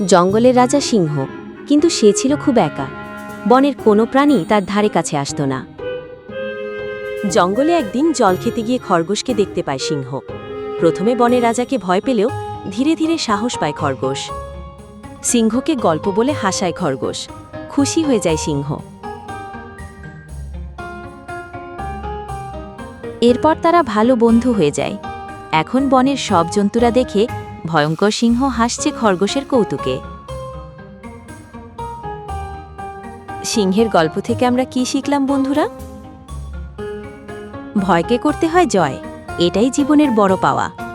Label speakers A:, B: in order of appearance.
A: জঙ্গলের রাজা সিংহ, কিন্তু সে ছিল খুব একা। বনের কোনো প্রাণী তার ধারে কাছে আসত না। জঙ্গলে একদিন জল খেতে গিয়ে খরগোশকে দেখতে পায় সিংহ। প্রথমে বনের রাজাকে ভয় পেলেও ধীরে ধীরে সাহস পায় খরগোশ। সিংহকে গল্প বলে হাসায় খরগোশ। খুশি হয়ে যায় সিংহ। এরপর তারা ভালো বন্ধু হয়ে যায়। এখন বনের সব জন্তুরা দেখে ভয়ঙ্কর সিংহ হাসছে খরগোশের কৌতুকে। সিংহের গল্প থেকে আমরা কি শিখলাম বন্ধুরা? ভয়কে করতে হয় জয়, এটাই জীবনের বড় পাওয়া।